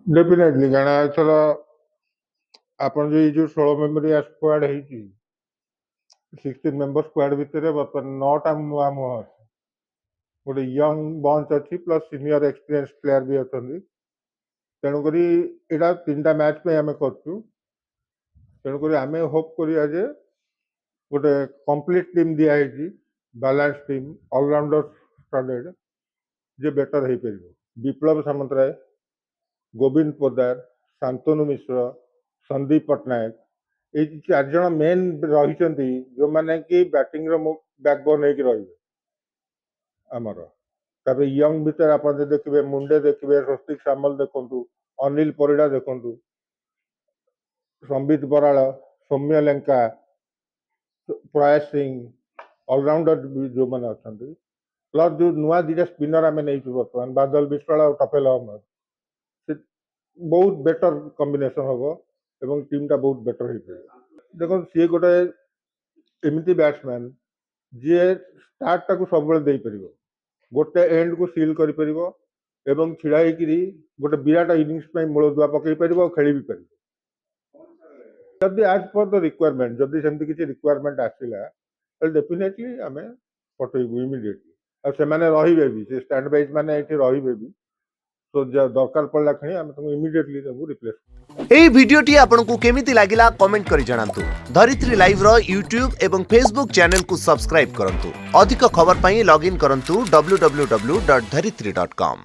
Definitely କାରଣ ଏଥର ଆପଣ ଯୋଉ ଏଇ ଯୋଉ 16 ମେମ୍ବରିଆ ସ୍କ୍ୱାଡ୍ ହେଇଛି 16 ମେମ୍ବର ସ୍କ୍ୱାଡ୍ ଭିତରେ ବର୍ତ୍ତମାନ 9ଟା ନୂଆ ମୁହଁ ଅଛି। ଗୋଟେ ୟଙ୍ଗ ବଞ୍ଚ ଅଛି ପ୍ଲସ୍ ସିନିୟର ଏକ୍ସପିରିଏନ୍ସ ପ୍ଲେୟାର ବି ଅଛନ୍ତି। ତେଣୁକରି ଏଇଟା 3ଟା ମ୍ୟାଚ୍ ପାଇଁ ଆମେ କରୁଛୁ। ତେଣୁକରି ଆମେ ହୋପ୍ କରିବା ଯେ ଗୋଟେ କମ୍ପ୍ଲିଟ୍ ଟିମ୍ ଦିଆହେଇଛି, ବାଲାନ୍ସ ଟିମ୍, ଅଲରାଉଣ୍ଡର ଷ୍ଟଡେଡ୍ ଯେ ବେଟର ହେଇପାରିବ। ବିପ୍ଳବ ସାମନ୍ତରାୟ, ଗୋବିନ୍ଦ ପୋଦାର, ଶାନ୍ତନୁ ମିଶ୍ର, ସନ୍ଦୀପ ପଟ୍ଟନାୟକ ଏଇ 4 ଜଣ ମେନ୍ ରହିଛନ୍ତି ଯୋଉମାନେ କି ବ୍ୟାଟିଂର ବ୍ୟାକବୋନ୍ ହେଇକି ରହିବେ ଆମର। ତାପରେ ୟଙ୍ଗ ଭିତରେ ଆପଣ ଯଦି ଦେଖିବେ ମୁଣ୍ଡେ ଦେଖିବେ, ସ୍ୱସ୍ତିକ ସାମଲ ଦେଖନ୍ତୁ, ଅନିଲ ପରିଡ଼ା ଦେଖନ୍ତୁ, ସମ୍ବିତ ବରାଳ, ସୌମ୍ୟ ଲେଙ୍କା, ପ୍ରୟାସ ସିଂ, ଅଲରାଉଣ୍ଡର ଯୋଉମାନେ ଅଛନ୍ତି, ପ୍ଲସ୍ ଯୋଉ ନୂଆ 2ଟା ସ୍ପିନର ଆମେ ନେଇଛୁ ବର୍ତ୍ତମାନ, ବାଦଲ ବିଶ୍ୱାଳ ଆଉ ଟଫେଲ ଅହମ୍ମଦ, ସେ ବହୁତ ବେଟର କମ୍ବିନେସନ ହବ ଏବଂ ଟିମ୍ଟା ବହୁତ ବେଟର ହେଇପାରିବ। ଦେଖନ୍ତୁ ସିଏ ଗୋଟେ ଏମିତି ବ୍ୟାଟ୍ସମ୍ୟାନ୍ ଯିଏ ଷ୍ଟାର୍ଟଟାକୁ ସବୁବେଳେ ଦେଇପାରିବ, ଗୋଟେ ଏଣ୍ଡକୁ ସିଲ୍ କରିପାରିବ ଏବଂ ଛିଡ଼ା ହେଇକିରି ଗୋଟେ ବିରାଟ ଇନିଂସ ପାଇଁ ମୂଳଦୁଆ ପକେଇ ପାରିବ ଆଉ ଖେଳି ବି ପାରିବ। ଯଦି ଆଜ୍ ପର୍ ଦ ରିକ୍ୱାରମେଣ୍ଟ ଯଦି ସେମିତି କିଛି ରିକ୍ୱାରମେଣ୍ଟ ଆସିଲା ତାହେଲେ ଡେଫିନେଟଲି ଆମେ ପଠେଇବୁ ଇମିଡ଼ିଏଟଲି। ଆଉ ସେମାନେ ରହିବେ ବି, ସେ ଷ୍ଟାଣ୍ଡ ବାଇଜ୍ ମାନେ ଏଠି ରହିବେ ବି। ତ ଦରକାର ପଡ଼ିଲା କ୍ଷଣି ଆମେ ତାଙ୍କୁ ଇମିଡ଼ିଏଟଲି ତାଙ୍କୁ ରିପ୍ଲେସ୍ କରିବୁ। ଏହି ଭିଡ଼ିଓଟି ଆପଣଙ୍କୁ କେମିତି ଲାଗିଲା କମେଣ୍ଟ କରି ଜଣାନ୍ତୁ। ଧରିତ୍ରୀ ଲାଇଭ୍ର ୟୁଟ୍ୟୁବ୍ ଏବଂ ଫେସବୁକ୍ ଚ୍ୟାନେଲକୁ ସବସ୍କ୍ରାଇବ୍ କରନ୍ତୁ। ଅଧିକ ଖବର ପାଇଁ ଲଗ୍ଇନ୍ କରନ୍ତୁ www.dharitri.com।